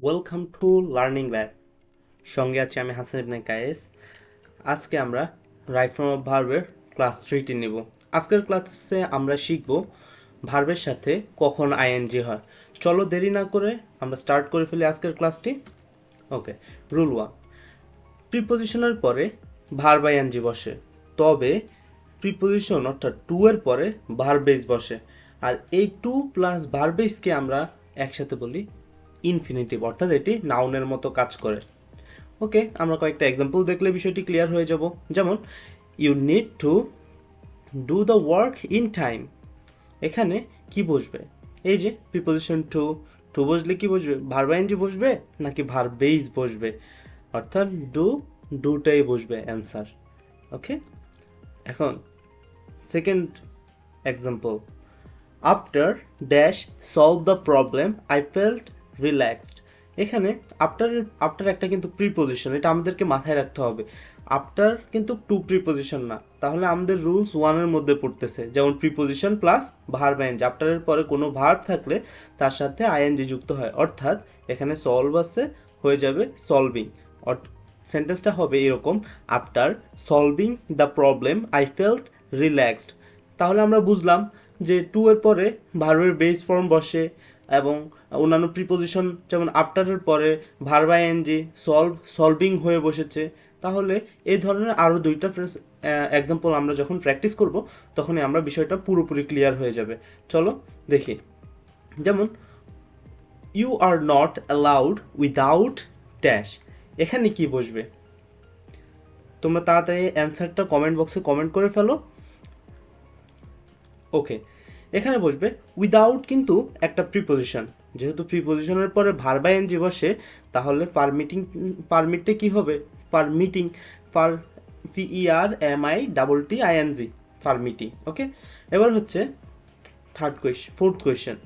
Welcome to learning lab. সঙ্গে আছি আমি হাসান ইবনে কায়েস। আজকে আমরা রাইট ফর্ম অফ ভার্বের ক্লাস 3টি নেব। আজকের ক্লাসে আমরা শিখব ভার্বের সাথে কখন আইএনজি হয়। চলো দেরি না করে আমরা স্টার্ট করে ফেলি আজকের ক্লাসটি। ওকে, রুল 1, প্রিপোজিশনের পরে ভার্ব আইএনজি বসে, তবে প্রিপোজিশন অর্থাৎ টু এর পরে ভার্ব বেস বসে। আর এই টু প্লাস ভার্ব বেসকে আমরা একসাথে বলি ইনফিনিটিভ, অর্থাৎ এটি নাউনের মতো কাজ করে। ওকে, আমরা কয়েকটা এক্সাম্পল দেখলে বিষয়টি ক্লিয়ার হয়ে যাব। যেমন you need to do the work in time. এখানে কি বসবে? এই যে প্রিপোজিশন টু, টু বসলে কি বসবে? ভার্ব আইএনজি বসবে নাকি ভার্ব বেস বসবে? অর্থাৎ ডুটাই বসবে অ্যান্সার। ওকে, এখন second example, after dash solve the problem I felt relaxed. এখানে আফটার একটা কিন্তু প্রিপোজিশন, এটা আমাদেরকে মাথায় রাখতে হবে। আফটার কিন্তু টু প্রিপোজিশন না, তাহলে আমাদের রুলস ওয়ানের মধ্যে পড়তেছে। যেমন প্রিপোজিশন প্লাস ভার্ব আইএনজি, আফটারের পরে কোনো ভার্ব থাকলে তার সাথে আইএনজি যুক্ত হয়, অর্থাৎ এখানে সলভ আছে, হয়ে যাবে সলভিং। সেন্টেন্সটা হবে এরকম, after solving the problem I felt relaxed. তাহলে আমরা বুঝলাম যে টু এর পরে ভার্বের বেস ফর্ম বসে এবং অন্যান্য প্রিপোজিশন যেমন আফটারের পরে ভার্ব আইএনজি সলভিং হয়ে বসেছে। তাহলে এই ধরনের আরও দুইটা এক্সাম্পল আমরা যখন প্র্যাকটিস করব তখনই আমরা বিষয়টা পুরোপুরি ক্লিয়ার হয়ে যাবে। চলো দেখি। যেমন you are not allowed without dash. এখানে কি বসবে? তোমরা তাড়াতাড়ি অ্যান্সারটা কমেন্ট বক্সে কমেন্ট করে ফেলো। ওকে, এখানে বসবে উইদাউট, কিন্তু একটা প্রিপোজিশন, যেহেতু প্রিপোজিশনের পরে ভার্ব আইএনজি বসে তাহলে পারমিটে কি হবে? Permitting, PERMITTING, permitting. ওকে, এবার হচ্ছে fourth question,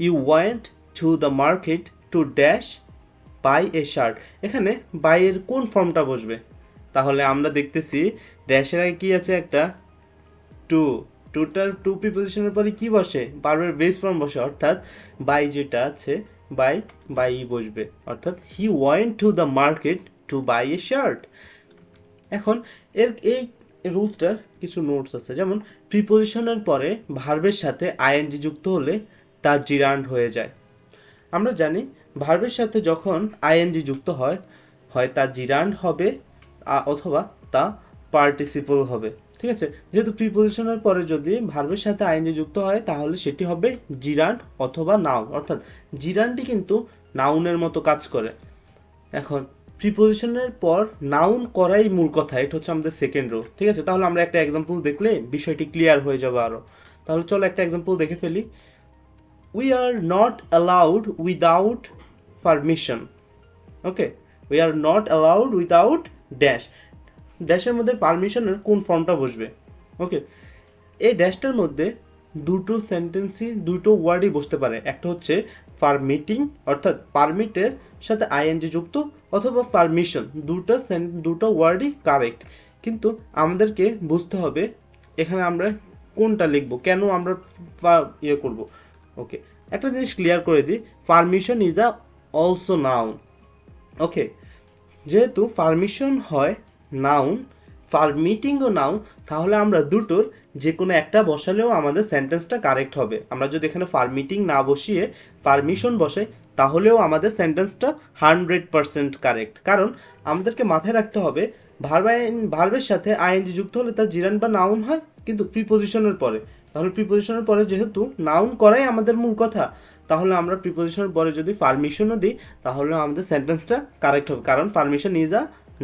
you went to the market to dash buy a shirt. এখানে বাই এর কোন ফর্মটা বসবে? তাহলে আমরা দেখতেছি ড্যাশের আগে কি আছে? একটা টু, টুটার টু প্রিপোজিশনের পরে কি বসে? ভার্বের বেস ফর্ম বসে, অর্থাৎ বাই যেটা আছে বাই বসবে, অর্থাৎ he went to the market to buy a shirt. এখন এই রুলসটার কিছু নোটস আছে। যেমন প্রিপোজিশনের পরে ভার্বের সাথে আইএনজি যুক্ত হলে তা জিরান্ড হয়ে যায়। আমরা জানি ভার্বের সাথে যখন আইএনজি যুক্ত হয় তা জিরান্ড হবে অথবা তা পার্টিসিপল হবে। ঠিক আছে, যেহেতু প্রিপোজিশনের পরে যদি ভার্বের সাথে আইএনজি যুক্ত হয় তাহলে সেটি হবে জিরান্ড অথবা নাউন, অর্থাৎ জিরান্ডই কিন্তু নাউনের মতো কাজ করে। এখন প্রিপোজিশনের পর নাউন করাই মূল কথা, এটা হচ্ছে আমাদের সেকেন্ড রুল। ঠিক আছে, তাহলে আমরা একটা এক্সাম্পল দেখলে বিষয়টি ক্লিয়ার হয়ে যাবে আরও। তাহলে চলো একটা এক্সাম্পল দেখে ফেলি। We are not allowed without permission. Okay, we are not allowed without dash. ড্যাশের মধ্যে পারমিশনের কোন ফর্মটা বসবে? ওকে, এই ড্যাশটার মধ্যে দুটো দুটো ওয়ার্ডই বসতে পারে। একটা হচ্ছে পারমিটিং, অর্থাৎ পারমিটের সাথে আইএনজি যুক্ত, অথবা পারমিশন। দুটো ওয়ার্ডই কারেক্ট, কিন্তু আমাদেরকে বুঝতে হবে এখানে আমরা কোনটা লিখব, কেন আমরা ইয়ে করব। ওকে, একটা জিনিস ক্লিয়ার করে দিই, permission is a also noun. Okay, যেহেতু পারমিশন হয় নাউন, পারমিটিংও নাউন, তাহলে আমরা দুটোর যে কোনো একটা বসালেও আমাদের সেন্টেন্সটা কারেক্ট হবে। আমরা যদি এখানে পারমিটিং না বসিয়ে পারমিশন বসে তাহলেও আমাদের সেন্টেন্সটা 100% কারেক্ট। কারণ আমাদেরকে মাথায় রাখতে হবে ভার্বের সাথে আইএনজি যুক্ত হলে তার জিরান বা নাউন হয়, কিন্তু প্রিপোজিশনের পরে। তাহলে প্রিপোজিশনের পরে যেহেতু নাউন করাই আমাদের মূল কথা, তাহলে আমরা প্রিপোজিশনের পরে যদি পারমিশনও দিই তাহলে আমাদের সেন্টেন্সটা কারেক্ট হবে, কারণ permission is a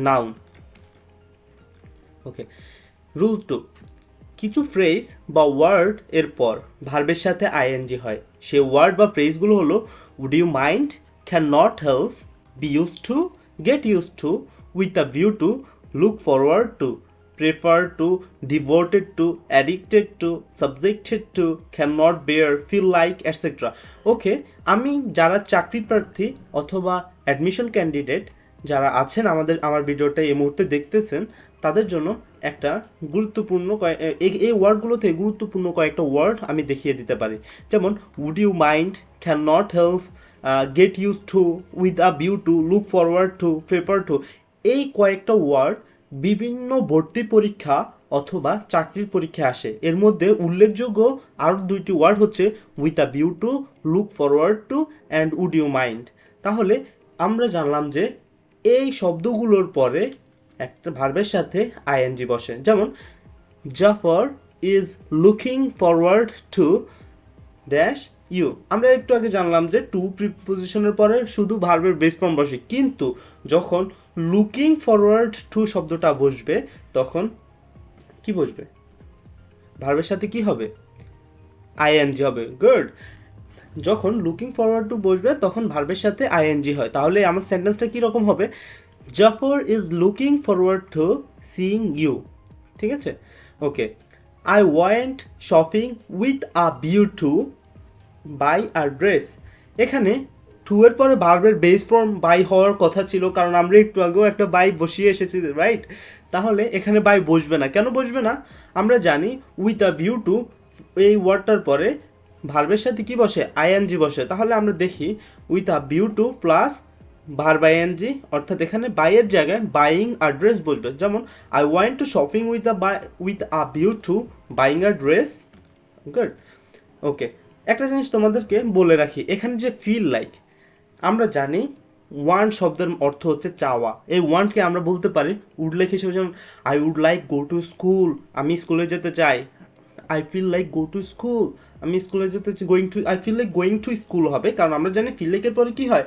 noun. Okay, rule 2, কিছু ফ্রেজ বা ওয়ার্ড এর পর ভার্বের সাথে আইএনজি হয়। সে ওয়ার্ড বা ফ্রেজগুলো হলো would you mind, can not help, be use to, get use to, with a view to, look forward to, prefer to, devoted to, addicted to, subjected to, cannot bear, feel like, etc. ওকে, আমি যারা চাকরি প্রার্থী অথবা admission candidate যারা আছেন আমার ভিডিওটা এই মুহূর্তে দেখতেছেন, তাদের জন্য একটা গুরুত্বপূর্ণ এই ওয়ার্ডগুলোতে গুরুত্বপূর্ণ কয়েকটা ওয়ার্ড আমি দেখিয়ে দিতে পারি। যেমন would you mind, can not help, get use to, with a view to, look forward to, prefer to, এই কয়েকটা ওয়ার্ড বিভিন্ন ভর্তি পরীক্ষা অথবা চাকরির পরীক্ষায় আসে। এর মধ্যে উল্লেখযোগ্য আরও দুইটি ওয়ার্ড হচ্ছে with a view to, look forward to and would you mind. তাহলে আমরা জানলাম যে এই শব্দগুলোর পরে একটা ভার্বের সাথে আইএনজি বসে। যেমন Jafar is looking forward to dash you. আমরা একটু আগে জানলাম যে টু প্রিপোজিশনের পরে শুধু ভার্বের বেস ফর্ম বসে, কিন্তু যখন লুকিং ফরওয়ার্ড টু শব্দটা বসবে তখন কি বসবে? ভার্বের সাথে কি হবে? আইএনজি হবে। গুড। যখন লুকিং ফরওয়ার্ড টু বসবে তখন ভার্বের সাথে আইএনজি হয়। তাহলে আমার সেন্টেন্সটা কীরকম হবে? Jafar is looking forward to seeing you. ঠিক আছে, okay. I went shopping with a view to buy a dress. এখানে টু এর পরে ভার্বের বেস ফর্ম বাই হওয়ার কথা ছিল, কারণ আমরা একটু আগেও একটা বাই বসিয়ে এসেছি, রাইট? তাহলে এখানে বাই বসবে না। কেন বসবে না? আমরা জানি উইথ আ ভিউ টু এই ওয়ার্ডটার পরে ভার্বের সাথে কি বসে? আইএনজি বসে। তাহলে আমরা দেখি with a view to plus verb ING, অর্থাৎ এখানে বাইয়ের জায়গায় বাইং অ্যাড্রেস বসবে। যেমন I went to shopping with a view to buying a dress. Good, okay. একটা জিনিস তোমাদেরকে বলে রাখি, এখানে যে ফিল লাইক, আমরা জানি ওয়ান্ট শব্দের অর্থ হচ্ছে চাওয়া। এই ওয়ান্টকে আমরা বলতে পারি উড লাইক হিসেবে। যেমন I would like go to school, আমি স্কুলে যেতে চাই। I feel like go to school, আমি স্কুলে যেতে চাই। I feel like going to school হবে, কারণ আমরা জানি ফিল লাইকের পরে কি হয়?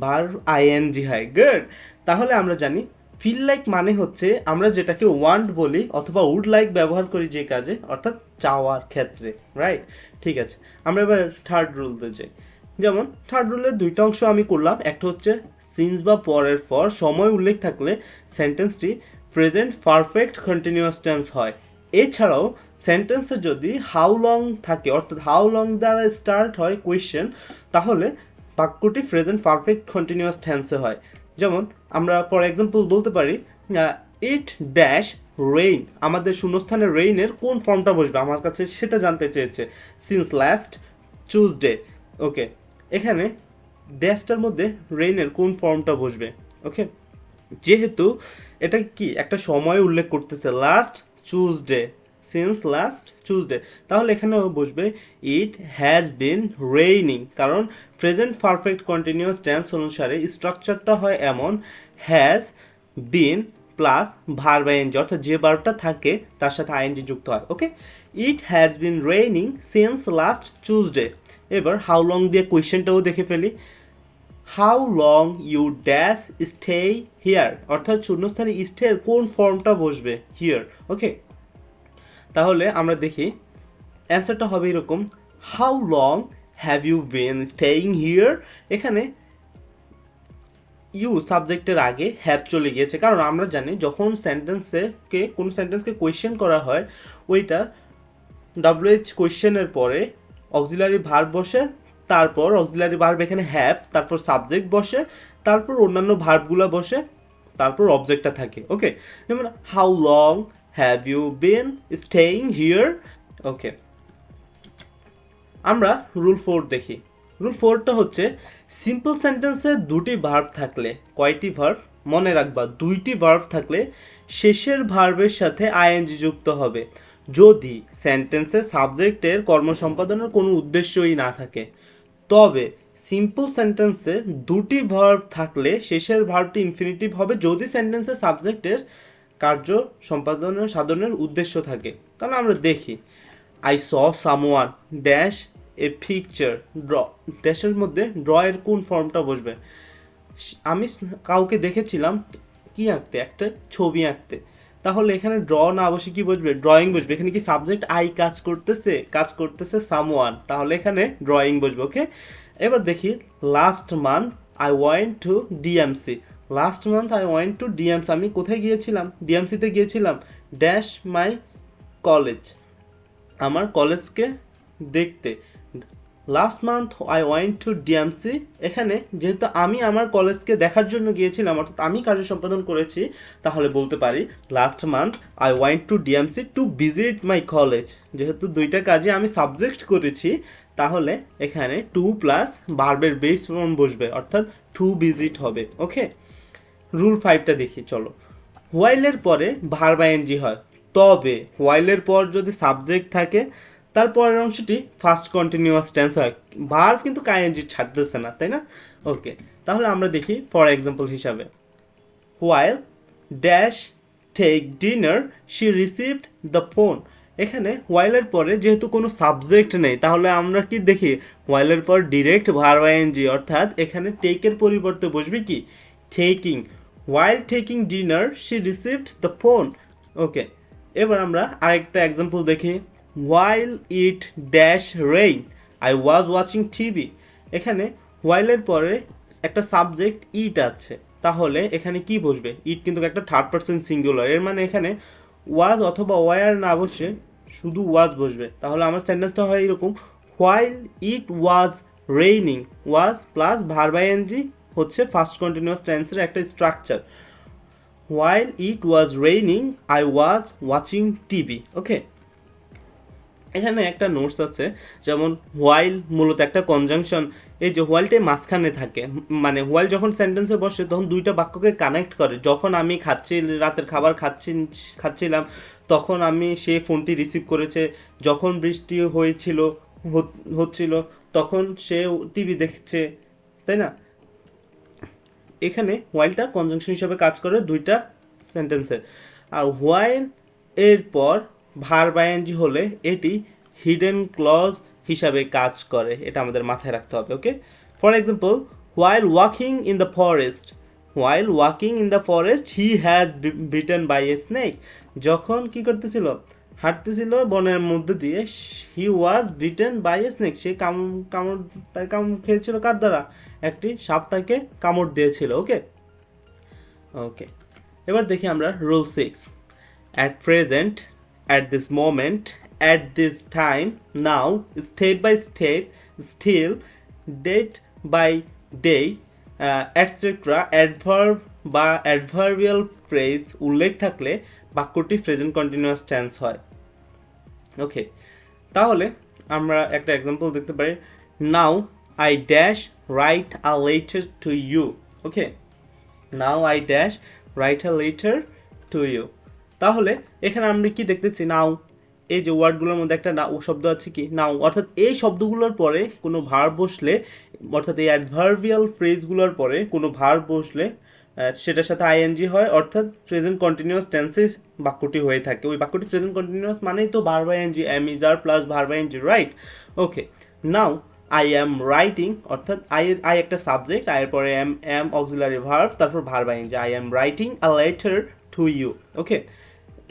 ভার্ব আইএনজি হয়। গুড। তাহলে আমরা জানি ফিল লাইক মানে হচ্ছে আমরা যেটাকে ওয়ান্ট বলি অথবা উড লাইক ব্যবহার করি যে কাজে, অর্থাৎ চাওয়ার ক্ষেত্রে, রাইট? ঠিক আছে, আমরা এবার থার্ড রুলতে যাই। যেমন থার্ড রুলের দুইটা অংশ আমি করলাম। একটা হচ্ছে সিন্স বা পরের পর সময় উল্লেখ থাকলে সেন্টেন্সটি প্রেজেন্ট পারফেক্ট কন্টিনিউয়াস টেন্স হয়। এছাড়াও সেন্টেন্সে যদি হাউ লং থাকে, অর্থাৎ হাউ লং দ্বারা স্টার্ট হয় কোয়েশ্চেন, তাহলে বাক্যটি প্রেজেন্ট পারফেক্ট কন্টিনিউয়াস টেন্সে হয়। যেমন আমরা ফর এক্সাম্পল বলতে পারি ইট ড্যাশ রেইন। আমাদের শূন্যস্থানে রেইনের কোন ফর্মটা বসবে আমার কাছে সেটা জানতে চেয়েছে। Since last Tuesday. ওকে, এখানে ড্যাশটার মধ্যে রেইনের কোন ফর্মটা বসবে? ওকে, যেহেতু এটা কি একটা সময় উল্লেখ করতেছে, last Tuesday, since last Tuesday, তাহলে এখানেও বসবে ইট হ্যাজ বিন রেইনিং। কারণ প্রেজেন্ট পারফেক্ট কন্টিনিউয়াস টেন্স অনুসারে স্ট্রাকচারটা হয় এমন, has been plus verb ING, অর্থাৎ যে ভার্বটা থাকে তার সাথে আইএনজি যুক্ত হয়। Okay, it has been raining since last Tuesday. এবার হাউ লং দিয়ে কোয়েশ্চেনটাও দেখে ফেলি। How long you dash stay here, অর্থাৎ শূন্যস্থানে স্টে এর কোন ফর্মটা বসবে? হিয়ার। ওকে, তাহলে আমরা দেখি অ্যান্সারটা হবে এরকম, how long have you been staying here. এখানে ইউ সাবজেক্টের আগে হ্যাভ চলে গিয়েছে, কারণ আমরা জানি যখন কোনো সেন্টেন্সকে কোয়েশ্চেন করা হয় ওইটা WH কোয়েশ্চেনের পরে অক্সিলারি ভার্ব বসে, তারপর অক্সিলারি ভার্ব এখানে হ্যাভ, তারপর সাবজেক্ট বসে, তারপর অন্যান্য ভার্বগুলো বসে, তারপর অবজেক্টটা থাকে। ওকে, যেমন how long have you been staying here. Okay, আমরা রুল 4 দেখি। রুল 4টা হচ্ছে সিম্পল সেন্টেন্সে দুটি ভার্ব থাকলে, কয়টি ভার্ব? মনে রাখবা, দুইটি ভার্ব থাকলে শেষের ভার্বের সাথে আইএনজি যুক্ত হবে যদি সেন্টেন্সে সাবজেক্টের কর্ম সম্পাদনের কোনো উদ্দেশ্যই না থাকে। তবে সিম্পল সেন্টেন্সে দুটি ভার্ব থাকলে শেষের ভার্বটি ইনফিনিটিভ হবে যদি সেন্টেন্সে সাবজেক্টের কার্য সাধনের উদ্দেশ্য থাকে। তাহলে আমরা দেখি, I saw someone dash a picture draw. ড্যাশের মধ্যে ড্র এর কোন ফর্মটা বসবে? আমি কাউকে দেখেছিলাম কি আঁকতে, একটা ছবি আঁকতে। তাহলে এখানে ড্র না বসে কি বসবে? ড্রয়িং বসবে। এখানে কি সাবজেক্ট আই কাজ করতেছে সামওয়ান, তাহলে এখানে ড্রয়িং বসবে। ওকে, এবার দেখি last month I went two DMC. Last month I went two DMC, আমি কোথায় গিয়েছিলাম? ডিএমসিতে গিয়েছিলাম। ড্যাশ মাই কলেজ, আমার কলেজকে দেখতে। Last month I went two DMC, এখানে যেহেতু আমি আমার কলেজকে দেখার জন্য গিয়েছিলাম, অর্থাৎ আমি কার্য সম্পাদন করেছি, তাহলে বলতে পারি last month I went two DMC to visit my college. যেহেতু দুইটা কাজে আমি সাবজেক্ট করেছি, তাহলে এখানে টু প্লাস ভার্বের বেস ফর্ম বসবে, অর্থাৎ টু ভিজিট হবে। ওকে, রুল 5টা দেখি চলো। হোয়াইলের পরে ভার্ব আইএনজি হয়, তবে হোয়াইলের পর যদি সাবজেক্ট থাকে তারপরের অংশটি ফার্স্ট কন্টিনিউয়াস টেন্স হয়। ভার্ব কিন্তু আইএনজি ছাড়তেছে না, তাই না? ওকে, তাহলে আমরা দেখি ফর এক্সাম্পল হিসাবে, while dash take dinner she received the phone. এখানে হোয়াইলের পরে যেহেতু কোনো সাবজেক্ট নেই, তাহলে আমরা কি দেখি হোয়াইলের পর ডিরেক্ট ভার্ব আইএনজি, অর্থাৎ এখানে টেকের পরিবর্তে বসবে কি taking. While taking dinner she received the phone. Okay, এবার আমরা আরেকটা এক্সাম্পল দেখি, while it dash rain I was watching TV. এখানে হোয়াইলের পরে একটা সাবজেক্ট ইট আছে, তাহলে এখানে কি বসবে? ইট কিন্তু একটা থার্ড পারসন সিঙ্গুলার, এর মানে এখানে ওয়াজ অথবা ওয়ার না বসে শুধু ওয়াজ বসবে। তাহলে আমার সেন্টেন্সটা হয় এরকম, while it was raining, was plus verb ING হচ্ছে ফার্স্ট কন্টিনিউয়াস টেন্সের একটা structure. While it was raining I was watching TV. Okay, এখানে একটা নোটস আছে, যেমন হোয়াইল মূলত একটা কনজাংশন, এই যে হোয়াইলটাই মাঝখানে থাকে, মানে হোয়াইল যখন সেন্টেন্সে বসে তখন দুইটা বাক্যকে কানেক্ট করে। যখন আমি রাতের খাবার খাচ্ছিলাম তখন আমি সে ফোনটি রিসিভ করেছে, যখন বৃষ্টি হচ্ছিল তখন সে টিভি দেখছে, তাই না? এখানে হোয়াইলটা কনজাংশন হিসেবে কাজ করে দুইটা সেন্টেন্সে। আর হোয়াইল এর পর ভার্ব আইএনজি হলে এটি হিডেন ক্লজ হিসাবে কাজ করে, এটা আমাদের মাথায় রাখতে হবে। Okay, for example, while walking in the forest, while walking in the forest he has bitten by a snake. যখন কি করতেছিল, হাঁটতেছিল বনের মধ্যে দিয়ে, he was bitten by a snake, সে কামড় খেয়েছিল কার দ্বারা? একটি সাপ তাকে কামড় দিয়েছিল। ওকে ওকে, এবার দেখি আমরা rule 6, at present, at this moment, at this time, now, step by step, still, date by day, etc. Adverb বা অ্যাডভার্বিয়াল ফ্রেজ উল্লেখ থাকলে বাক্যটি প্রেজেন্ট কন্টিনিউয়াস টেন্স হয়। ওকে, তাহলে আমরা একটা এক্সাম্পল দেখতে পারি, now I dash write a letter to you. Okay, now I dash write a letter to you. তাহলে এখানে আমরা কি দেখতেছি, নাও, এই যে ওয়ার্ডগুলোর মধ্যে একটা নাও শব্দ আছে কি নাও, অর্থাৎ এই শব্দগুলোর পরে কোনো ভার্ব বসলে, অর্থাৎ এই অ্যাডভার্বিয়াল ফ্রেজগুলোর পরে কোনো ভার্ব বসলে সেটার সাথে আইএনজি হয়, অর্থাৎ প্রেজেন্ট কন্টিনিউয়াস টেন্সে বাক্যটি হয়ে থাকে। ওই বাক্যটি প্রেজেন্ট কন্টিনিউয়াস মানেই তো verb ING, am is are plus verb ING, right? Okay, now I am writing, অর্থাৎ আই একটা সাবজেক্ট, আই এর পরে এম অক্সিলারি ভার্ব, তারপর verb ING, I am writing a letter to you. Okay,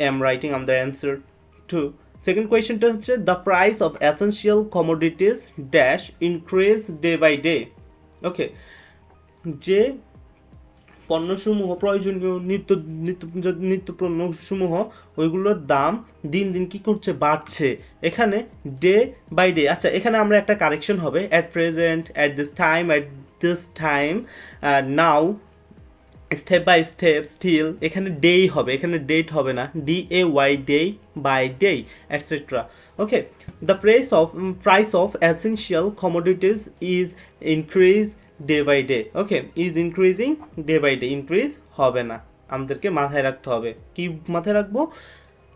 am writing, I'm the answer to. Second question হচ্ছে, the price of essential commodities dash increase day by day. ওকে, যে পণ্যসমূহ, প্রয়োজনীয় নিত্য পণ্যসমূহ, ওইগুলোর দাম দিন দিন কি করছে, বাড়ছে। এখানে ডে বাই ডে, আচ্ছা এখানে আমরা একটা কারেকশন হবে, at present, at this time, now, step by step, still, এখানে ডেই হবে, এখানে ডেট হবে না, DAY, day by day, etcetera. Okay, the price of essential commodities is increase day by day. Okay, is increasing day by day, increase হবে না, আমাদেরকে মাথায় রাখতে হবে। কি মাথায় রাখবো?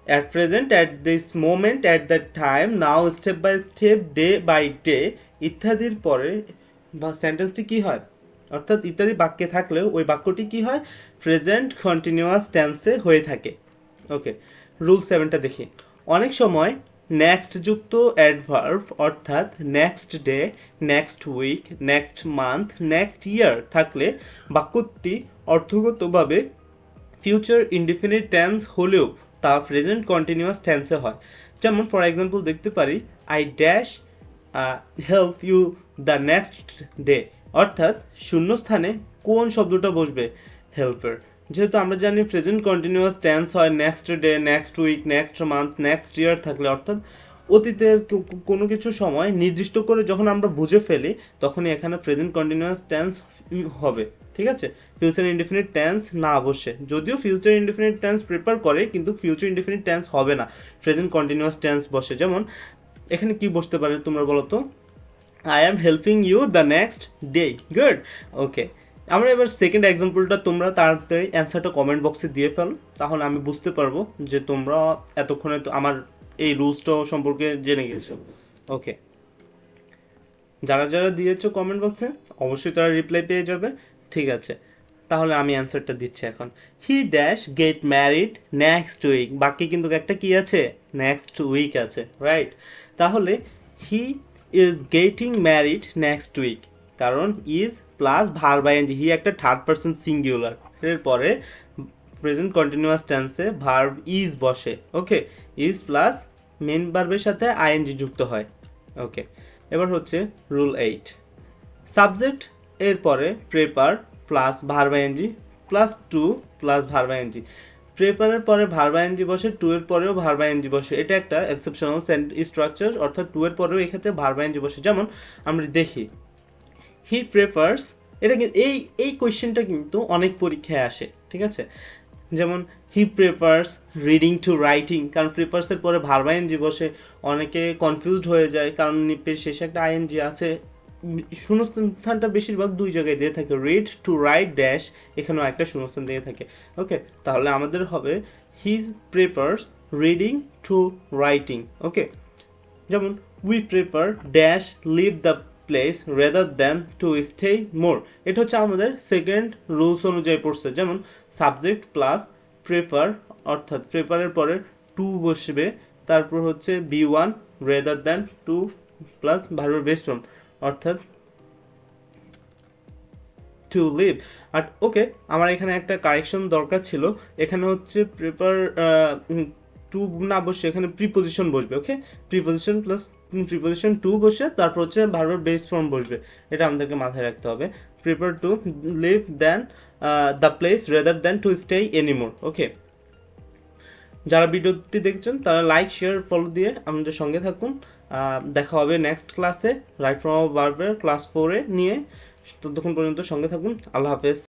at present, at this moment, at that time, now, step by step, day by day ইত্যাদির পরে বা সেন্টেন্সটি কি হয়, অর্থাৎ ইত্যাদি বাক্যে থাকলেও ওই বাক্যটি কি হয়, প্রেজেন্ট কন্টিনিউয়াস টেন্সে হয়ে থাকে। ওকে, রুল 7টা দেখি, অনেক সময় নেক্সট যুক্ত অ্যাডভার্ব, অর্থাৎ next day, next week, next month, next year থাকলে বাক্যটি অর্থগতভাবে ফিউচার ইনডিফিনিট টেন্স হলেও তা প্রেজেন্ট কন্টিনিউয়াস টেন্সে হয়। যেমন ফর এক্সাম্পল দেখতে পারি, I dash help you the next day, অর্থাৎ শূন্যস্থানে কোন শব্দটা বসবে, হেল্পের। যেহেতু আমরা জানি প্রেজেন্ট কন্টিনিউয়াস টেন্স হয় next day, next week, next month, next year থাকলে, অর্থাৎ অতীতের কোনো কিছু সময় নির্দিষ্ট করে যখন আমরা বুঝে ফেলি তখনই এখানে প্রেজেন্ট কন্টিনিউয়াস টেন্স হবে। ঠিক আছে, ফিউচার ইনডিফিনিট টেন্স না বসে, যদিও ফিউচার ইনডিফিনিট টেন্স প্রিপেয়ার করে কিন্তু ফিউচার ইনডিফিনিট টেন্স হবে না, প্রেজেন্ট কন্টিনিউয়াস টেন্স বসে। যেমন এখানে কি বসতে পারে তোমরা বলো তো, I am helping you the next day. Good, okay. আমরা এবার সেকেন্ড এক্সাম্পলটা তোমরা তাড়াতাড়ি অ্যান্সারটা কমেন্ট বক্সে দিয়ে ফেলো, তাহলে আমি বুঝতে পারবো যে তোমরা এতক্ষণে তো আমার এই রুলসটা সম্পর্কে জেনে গেছো। ওকে, যারা যারা দিয়েছো কমেন্ট বক্সে অবশ্যই তারা রিপ্লাই পেয়ে যাবে। ঠিক আছে, তাহলে আমি অ্যান্সারটা দিচ্ছি এখন। He dash get married next week, বাকি কিন্তু একটা কি আছে, নেক্সট উইক আছে, রাইট? তাহলে he is getting married next week, কারণ is plus verb ING, he একটা থার্ড পারসন সিঙ্গুলার, এর পরে প্রেজেন্ট কন্টিনিউয়াস টেন্সে ভার্ব ইজ বসে। ওকে, ইজ প্লাস মেন ভার্বের সাথে আইএনজি যুক্ত হয়। ওকে, এবার হচ্ছে রুল 8, সাবজেক্ট এর পরে prefer plus verb ING plus to plus verb ING. প্রেপারের পরে ভার্ব আইএনজি বসে, টু এর পরেও ভার্ব আইএনজি বসে, এটা একটা এক্সেপশনাল স্ট্রাকচার, অর্থাৎ টু এর পরেও এক্ষেত্রে ভার্ব আইএনজি বসে। যেমন আমরা দেখি হি প্রেফার্স, এটা কিন্তু এই কোয়েশ্চেনটা কিন্তু অনেক পরীক্ষায় আসে, ঠিক আছে? যেমন হি প্রেফার্স রিডিং টু রাইটিং, কারণ প্রেফার্সের পরে ভার্ব আইএনজি বসে, অনেকে কনফিউজড হয়ে যায় কারণ শেষে একটা আইএনজি আছে। শূন্যস্থানটা বেশিরভাগ দুই জায়গায় দিয়ে থাকে, রিড টু রাইট ড্যাশ, এখানেও একটা শূন্যস্থান দিয়ে থাকে। ওকে, তাহলে আমাদের হবে he prefers reading to writing. Okay, যেমন we prefer dash leave the place rather than to stay more, এটা হচ্ছে আমাদের সেকেন্ড রুলস অনুযায়ী পড়ছে। যেমন সাবজেক্ট প্লাস প্রেফার, অর্থাৎ প্রেফারের পরে টু বসবে, তারপর হচ্ছে be one rather than to plus ভার্বের বেস ফর্ম, অর্থাৎ টু লিভ। আর ওকে, আমার এখানে একটা কারেকশন দরকার ছিল, এখানে হচ্ছে প্রেফার টু না বসে এখানে প্রিপোজিশন বসবে। ওকে, প্রিপোজিশন প্লাস প্রিপোজিশন টু বসে তারপর হচ্ছে ভার্বের বেস ফর্ম বসবে, এটা আমাদেরকে মাথায় রাখতে হবে। Prefer to leave than the place rather than to stay anymore. Okay, যারা ভিডিওটি দেখছেন তারা লাইক শেয়ার ফলো দিয়ে আমাদের সঙ্গে থাকুন। দেখা হবে নেক্সট ক্লাসে রাইট ফ্রম ভার্বের ক্লাস 4 নিয়ে। ততক্ষণ পর্যন্ত সঙ্গে থাকুন। আল্লাহ হাফেজ।